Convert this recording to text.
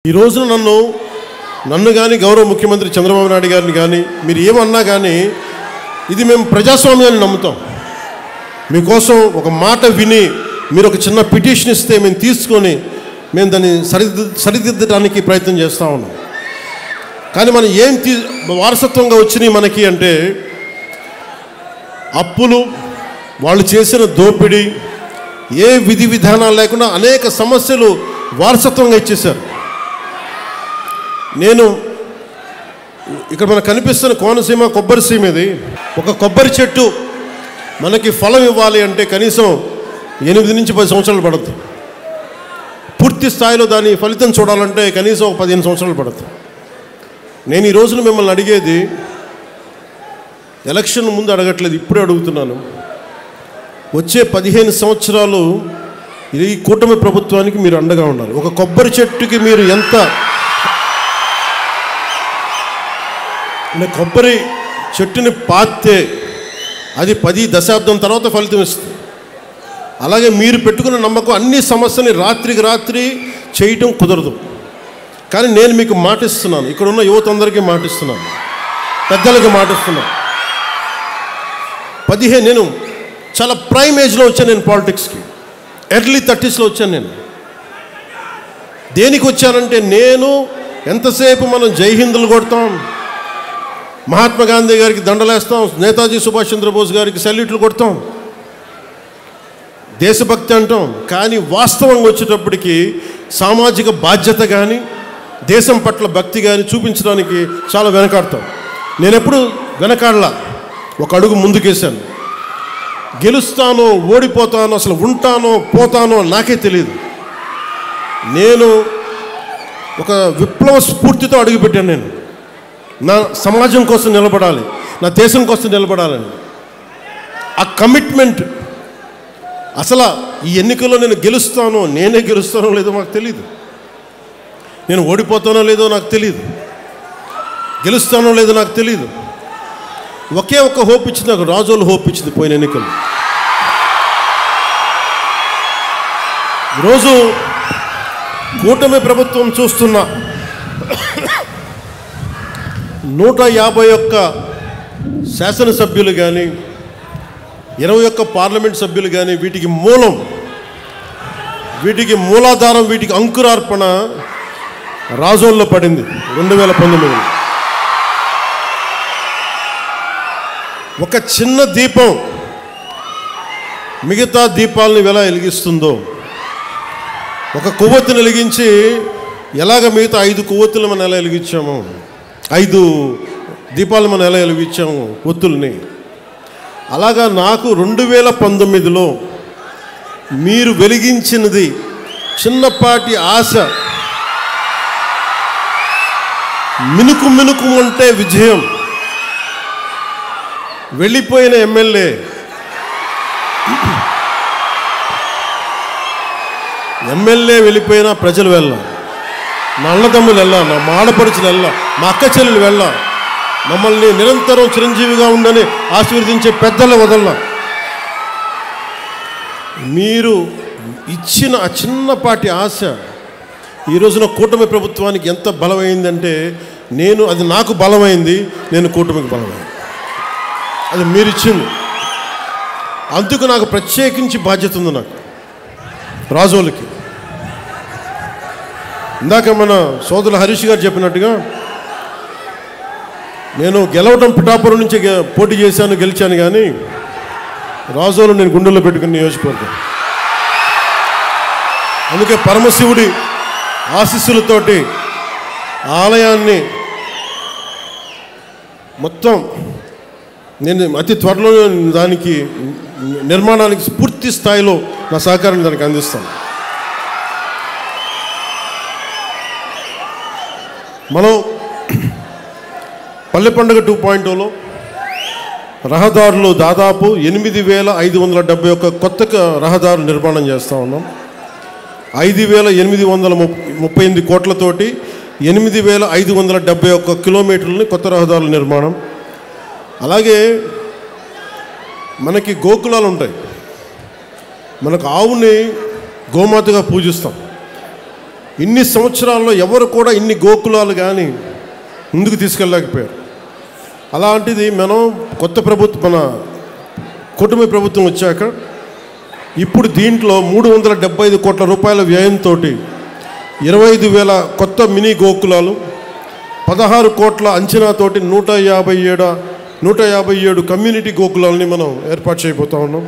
ఈ రోజున నన్ను కానీ గౌరవ ముఖ్యమంత్రి చంద్రబాబు నాయుడు గారిని కానీ మీరు ఏమన్నా కానీ ఇది మేము ప్రజాస్వామ్యాన్ని నమ్ముతాం. మీకోసం ఒక మాట విని మీరు ఒక చిన్న పిటిషన్ ఇస్తే మేము తీసుకొని మేము దాన్ని సరిదిద్దడానికి ప్రయత్నం చేస్తూ ఉన్నాం. కానీ మనం ఏం వారసత్వంగా వచ్చినాయి మనకి అంటే అప్పులు, వాళ్ళు చేసిన దోపిడీ, ఏ విధి విధానాలు లేకుండా అనేక సమస్యలు వారసత్వంగా ఇచ్చేశారు. నేను ఇక్కడ మనకు కనిపిస్తున్న కోనసీమ కొబ్బరి సీమ, ఇది ఒక కొబ్బరి చెట్టు మనకి ఫలం ఇవ్వాలి అంటే కనీసం 8 నుంచి 10 సంవత్సరాలు పడుతుంది. పూర్తి స్థాయిలో దాని ఫలితం చూడాలంటే కనీసం 15 సంవత్సరాలు పడుతుంది. నేను ఈ రోజున మిమ్మల్ని అడిగేది ఎలక్షన్ ముందు అడగట్లేదు, ఇప్పుడే అడుగుతున్నాను. వచ్చే 15 సంవత్సరాలు ఈ కూటమి ప్రభుత్వానికి మీరు అండగా ఉండాలి. ఒక కొబ్బరి చెట్టుకి మీరు ఎంత కొబ్బరి చెట్టుని పాతే అది 10 దశాబ్దం తర్వాత ఫలితం ఇస్తుంది. అలాగే మీరు పెట్టుకున్న నమ్మకం అన్ని సమస్యని రాత్రికి రాత్రి చేయటం కుదరదు. కానీ నేను మీకు మాటిస్తున్నాను, ఇక్కడ ఉన్న యువత అందరికీ మాటిస్తున్నాను, పెద్దలకి మాటిస్తున్నాను. నేను చాలా ప్రైమ్ ఏజ్లో వచ్చాను. నేను పాలిటిక్స్కి ఎర్లీ 30sలో వచ్చాను. నేను దేనికి వచ్చానంటే నేను ఎంతసేపు మనం జై హిందులు కొడతాం, మహాత్మా గాంధీ గారికి దండలేస్తాం, నేతాజీ సుభాష్ చంద్రబోస్ గారికి సెల్యూట్లు కొడతాం, దేశభక్తి అంటాం. కానీ వాస్తవంగా వచ్చేటప్పటికి సామాజిక బాధ్యత కానీ దేశం పట్ల భక్తి కానీ చూపించడానికి చాలా వెనకాడతాం. నేను ఎప్పుడు వెనకాడలా, ఒక అడుగు ముందుకేశాను. గెలుస్తానో ఓడిపోతానో, అసలు ఉంటానో పోతానో నాకే తెలియదు. నేను ఒక విప్లవ స్ఫూర్తితో అడుగుపెట్టాను. నేను నా సమాజం కోసం నిలబడాలి, నా దేశం కోసం నిలబడాలని ఆ కమిట్మెంట్. అసలు ఈ ఎన్నికల్లో నేను నేనే గెలుస్తానో లేదో నాకు తెలియదు, నేను ఓడిపోతానో లేదో నాకు తెలియదు, గెలుస్తానో లేదో నాకు తెలియదు. ఒకే ఒక్క హోప్ ఇచ్చింది నాకు, రాజోలు హోప్ ఇచ్చింది పోయిన ఎన్నికలు. ఈరోజు కూటమి ప్రభుత్వం చూస్తున్న 151 శాసనసభ్యులు కానీ 21 పార్లమెంట్ సభ్యులు కానీ వీటికి మూలాధారం, వీటికి అంకురార్పణ రాజోల్లో పడింది 2019. ఒక చిన్న దీపం మిగతా దీపాలను ఎలా వెలిగిస్తుందో, ఒక కొవ్వొత్తిని వెలిగించి ఎలాగ మిగతా 5 కొవ్వొత్తులు మనం ఎలా వెలిగించాము, 5 దీపాలు మనం ఎలా వెలిగించాము ఒత్తుల్ని, అలాగా నాకు 2019లో మీరు వెలిగించినది చిన్నపాటి ఆశ, మినుకు అంటే విజయం. వెళ్ళిపోయిన ఎమ్మెల్యే, వెళ్ళిపోయినా ప్రజలు వెళ్ళా, నా అన్నదమ్ములు వెళ్ళా, నా ఆడపడుచులు వెళ్ళా, మా అక్క చెల్లెలు వెళ్ళా, మమ్మల్ని నిరంతరం చిరంజీవిగా ఉండని ఆశీర్వదించే పెద్దల వదల్లా. మీరు ఇచ్చిన ఆ చిన్నపాటి ఆశ ఈ రోజున కూటమి ప్రభుత్వానికి ఎంత బలమైందంటే, అది నాకు బలమైంది, నేను కూటమికి బలమైంది. అది మీరు ఇచ్చింది. అందుకు నాకు ప్రత్యేకించి బాధ్యత ఉంది. నాకు రాజోలకి ఇందాక మన సోదరులు హరీష్ గారు చెప్పినట్టుగా నేను గెలవడం పిఠాపురం నుంచి పోటీ చేశాను, గెలిచాను. కానీ రాజోలు నేను గుండెల్లో పెట్టుకుని నియోజకవర్గం. అందుకే పరమశివుడి ఆశీస్సులతోటి ఆలయాన్ని మొత్తం నేను అతి త్వరలో దానికి నిర్మాణానికి పూర్తి స్థాయిలో నా సహకారాన్ని దానికి అందిస్తాను. మనం పల్లె పండుగ 2.0లో రహదారులు దాదాపు 8,571 కొత్త రహదారులు నిర్మాణం చేస్తూ ఉన్నాం. 5,838 కోట్లతోటి 8,571 కిలోమీటర్లని కొత్త రహదారుల నిర్మాణం. అలాగే మనకి గోకులాలు ఉంటాయి. మనకు ఆవుని గోమాతగా పూజిస్తాం. ఇన్ని సంవత్సరాల్లో ఎవరు కూడా ఇన్ని గోకులాలు కానీ ముందుకు తీసుకెళ్ళలేకపోయారు. అలాంటిది మనం కొత్త ప్రభుత్వం, మన కుటుంబ ప్రభుత్వం వచ్చాక ఇప్పుడు దీంట్లో 375 కోట్ల రూపాయల వ్యయంతో 25,000 కొత్త మినీ గోకులాలు, 16 కోట్ల అంచనాతోటి 157 కమ్యూనిటీ గోకులాలని మనం ఏర్పాటు చేయబోతా ఉన్నాం.